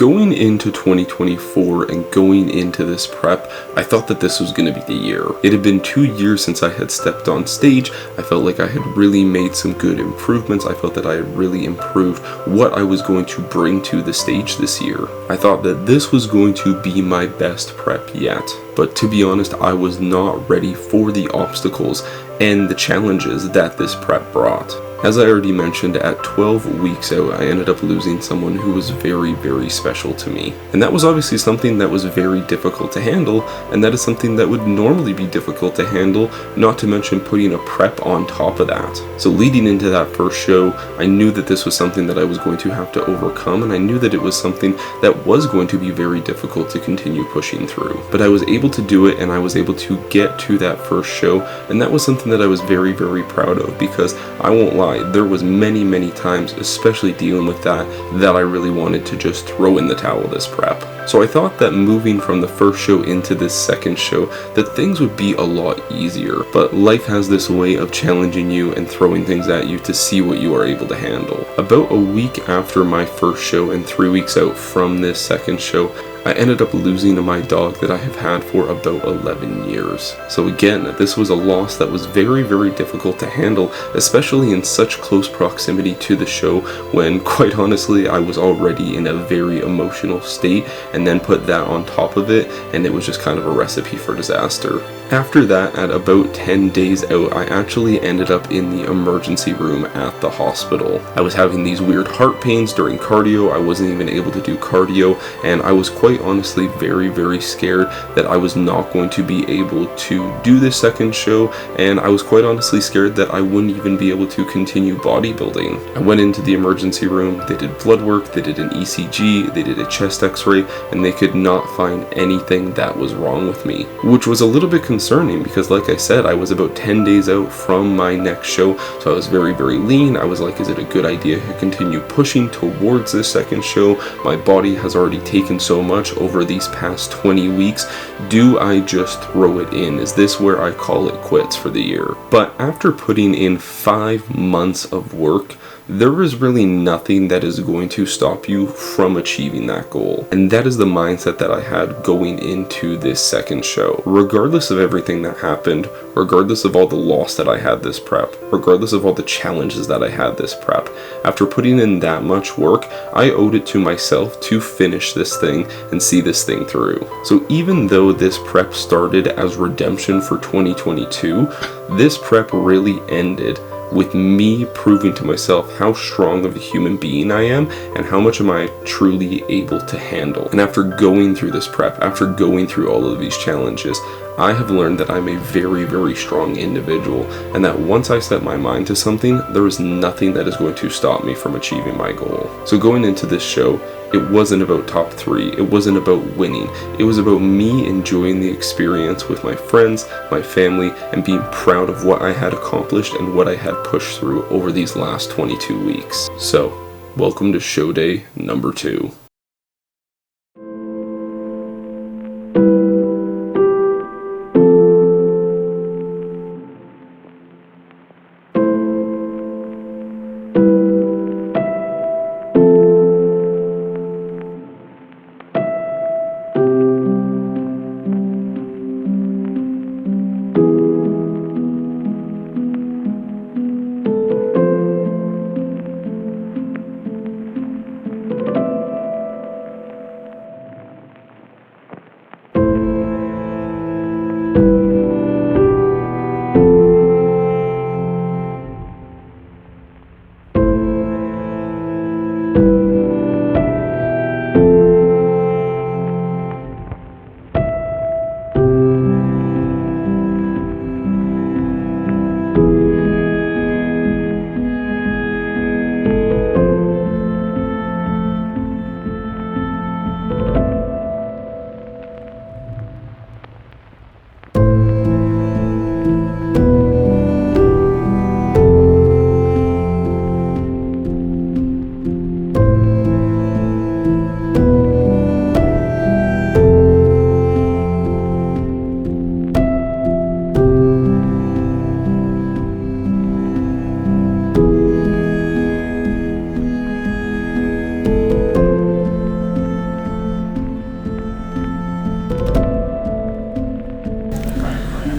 going into 2024 and going into this prep, I thought that this was going to be the year. It had been 2 years since I had stepped on stage. I felt like I had really made some good improvements. I felt that I had really improved what I was going to bring to the stage this year. I thought that this was going to be my best prep yet. But to be honest, I was not ready for the obstacles and the challenges that this prep brought. As I already mentioned, at 12 weeks out, I ended up losing someone who was very, very special to me. And that was obviously something that was very difficult to handle, and that is something that would normally be difficult to handle, not to mention putting a prep on top of that. So leading into that first show, I knew that this was something that I was going to have to overcome, and I knew that it was something that was going to be very difficult to continue pushing through. But I was able to do it, and I was able to get to that first show, and that was something that I was very, very proud of, because I won't lie, there was many times, especially dealing with that I really wanted to just throw in the towel this prep. So I thought that moving from the first show into this second show, that things would be a lot easier. But life has this way of challenging you and throwing things at you to see what you are able to handle. About a week after my first show and 3 weeks out from this second show, I ended up losing my dog that I have had for about 11 years. So again, this was a loss that was very, very difficult to handle, especially in such close proximity to the show when, quite honestly, I was already in a very emotional state, and then put that on top of it, and it was just kind of a recipe for disaster. After that, at about 10 days out, I actually ended up in the emergency room at the hospital. I was having these weird heart pains during cardio. I wasn't even able to do cardio, and I was quite honestly very, very scared that I was not going to be able to do this second show, and I was quite honestly scared that I wouldn't even be able to continue bodybuilding. I went into the emergency room, they did blood work, they did an ECG, they did a chest x-ray, and they could not find anything that was wrong with me, which was a little bit concerning because, like I said, I was about 10 days out from my next show, so I was very, very lean. I was like, is it a good idea to continue pushing towards this second show? My body has already taken so much over these past 20 weeks. Do I just throw it in? Is this where I call it quits for the year? But after putting in 5 months of work, there is really nothing that is going to stop you from achieving that goal. And that is the mindset that I had going into this second show. Regardless of everything that happened, regardless of all the loss that I had this prep, regardless of all the challenges that I had this prep, after putting in that much work, I owed it to myself to finish this thing and see this thing through. So even though this prep started as redemption for 2022, this prep really ended with me proving to myself how strong of a human being I am and how much am I truly able to handle. And after going through this prep, after going through all of these challenges, I have learned that I'm a very, very strong individual, and that once I set my mind to something, there is nothing that is going to stop me from achieving my goal. So going into this show, it wasn't about top 3, it wasn't about winning, it was about me enjoying the experience with my friends, my family, and being proud of what I had accomplished and what I had pushed through over these last 22 weeks. So, welcome to show day number 2.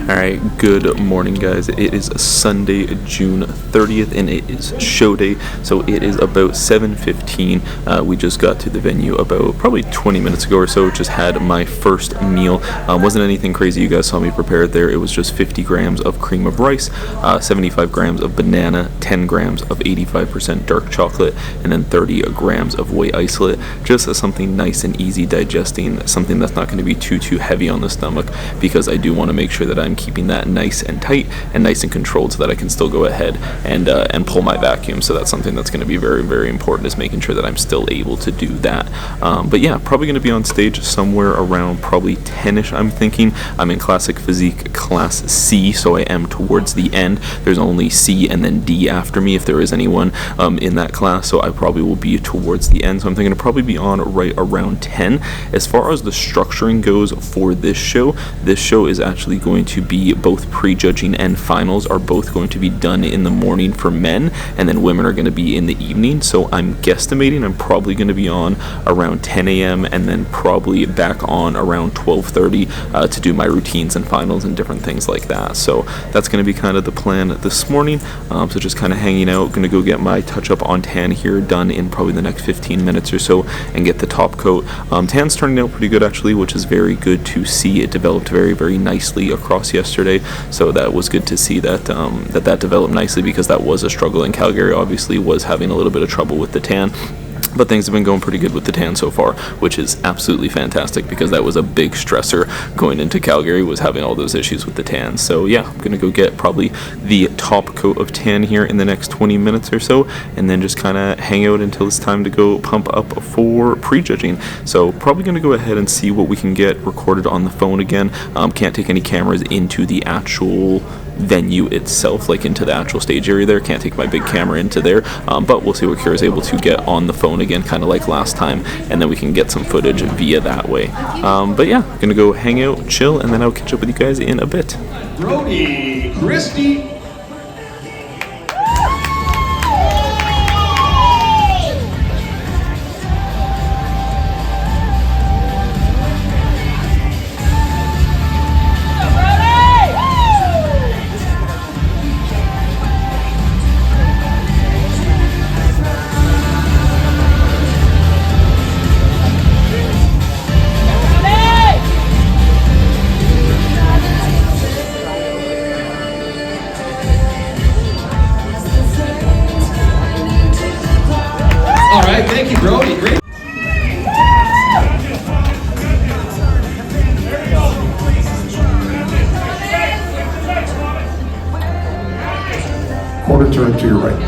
Alright, good morning guys. It is Sunday, June 30th, and it is show day, so it is about 7:15. We just got to the venue about probably 20 minutes ago or so. Just had my first meal. Wasn't anything crazy. You guys saw me prepare it there. It was just 50 grams of cream of rice, 75 grams of banana, 10 grams of 85% dark chocolate, and then 30 grams of white isolate. Just something nice and easy digesting, something that's not going to be too heavy on the stomach, because I do want to make sure that I'm keeping that nice and tight and nice and controlled so that I can still go ahead and pull my vacuum. So that's something that's going to be very important, is making sure that I'm still able to do that. But yeah, probably going to be on stage somewhere around probably 10ish. I'm thinking. I'm in classic physique class C, so I am towards the end. There's only C and then D after me if there is anyone in that class, so I probably will be towards the end. So I'm thinking to probably be on right around 10. As far as the structuring goes for this show is actually going to be both prejudging and finals are both going to be done in the morning for men, and then women are going to be in the evening. So I'm guesstimating I'm probably going to be on around 10 a.m. and then probably back on around 12:30 to do my routines and finals and different things like that. So that's going to be kind of the plan this morning. So just kind of hanging out, going to go get my touch up on tan here done in probably the next 15 minutes or so and get the top coat. Tan's turning out pretty good actually, which is very good to see. It developed very nicely across yesterday, so that was good to see that that developed nicely, because that was a struggle in Calgary. Obviously was having a little bit of trouble with the tan, but things have been going pretty good with the tan so far, which is absolutely fantastic, because that was a big stressor going into Calgary, was having all those issues with the tan. So yeah, I'm gonna go get probably the top coat of tan here in the next 20 minutes or so, and then just kind of hang out until it's time to go pump up for prejudging. So probably gonna go ahead and see what we can get recorded on the phone again. Can't take any cameras into the actual venue itself, like into the actual stage area there. Can't take my big camera into there, but we'll see what Kira's able to get on the phone again, kind of like last time, and then we can get some footage via that way. But yeah, gonna go hang out, chill, and then I'll catch up with you guys in a bit. Brody, Christie. All right, thank you, Brody. Great. Quarter turn to your right.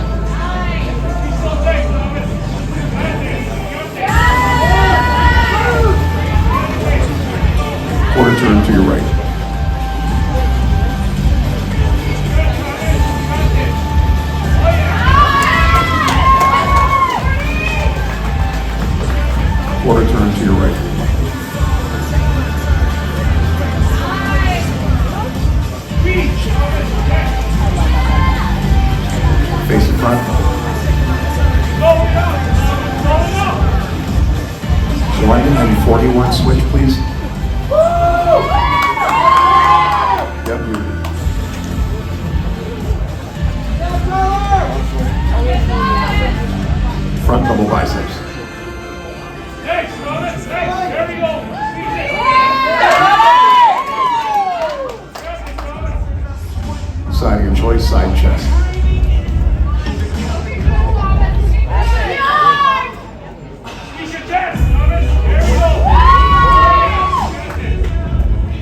Quarter turn to your right. Quarter turn to your right. Face in front. So I can have you 41 switch, please. Yep, you. Front double biceps. Side of your choice, side chest.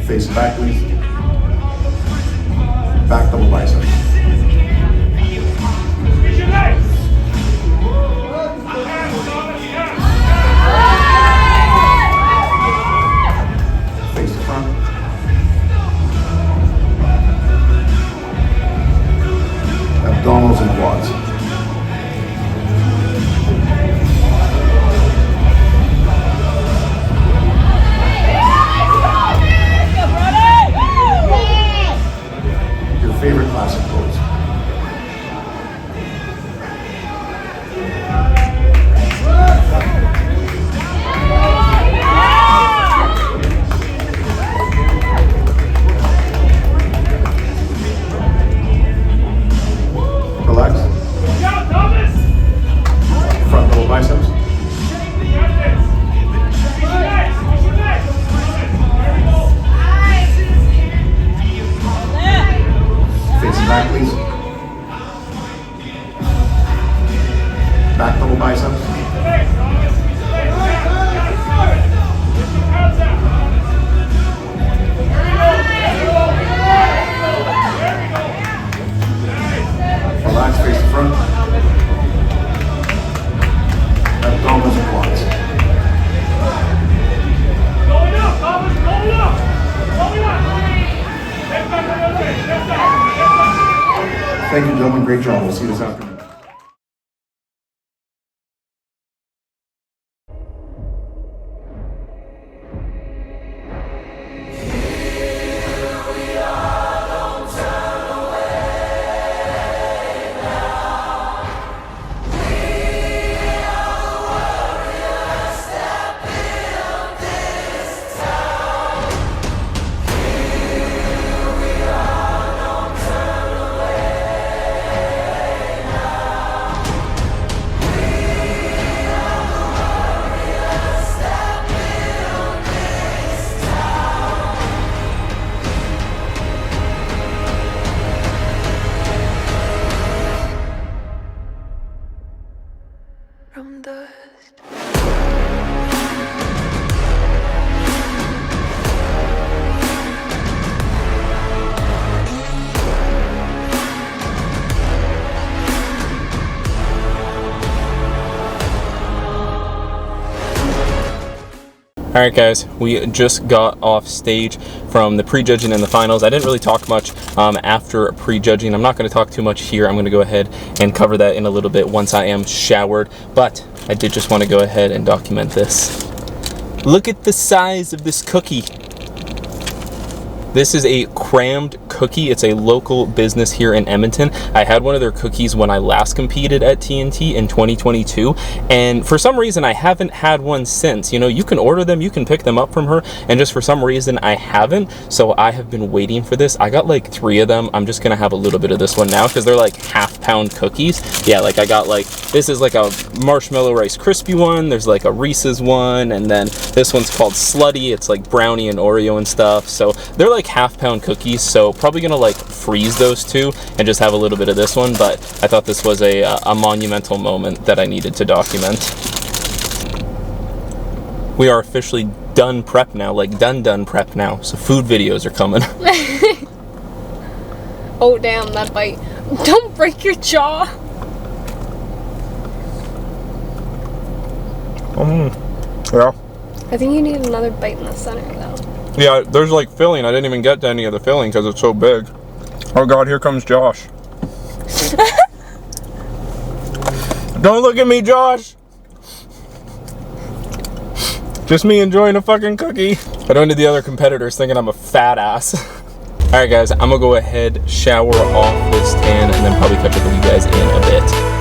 Face back, please. Back double bicep. Face the front. Abdominals and quads. Your favorite classic pose. Thank you, gentlemen. Great job. We'll see you this afternoon. From dust. Alright guys, we just got off stage from the prejudging and the finals. I didn't really talk much after prejudging. I'm not going to talk too much here. I'm going to go ahead and cover that in a little bit once I am showered. But I did just want to go ahead and document this. Look at the size of this cookie. This is a crammed cookie. It's a local business here in Edmonton. I had one of their cookies when I last competed at TNT in 2022, and for some reason I haven't had one since. You know, you can order them, you can pick them up from her, and just for some reason I haven't, so I have been waiting for this. I got like 3 of them. I'm just gonna have a little bit of this one now because they're like half-pound cookies. Yeah, like I got like, this is like a marshmallow Rice Krispie one, there's like a Reese's one, and then this one's called Slutty. It's like brownie and Oreo and stuff. So they're like half-pound cookies, so probably gonna like freeze those 2 and just have a little bit of this one. But I thought this was a monumental moment that I needed to document. We are officially done prep now, like done prep now, so food videos are coming. Oh damn, that bite. Don't break your jaw. Yeah. I think you need another bite in the center though. Yeah, there's like filling. I didn't even get to any of the filling because it's so big. Oh God, here comes Josh. Don't look at me, Josh. Just me enjoying a fucking cookie. I don't need the other competitors thinking I'm a fat ass. All right, guys, I'm gonna go ahead, shower off this tan, and then probably catch up with you guys in a bit.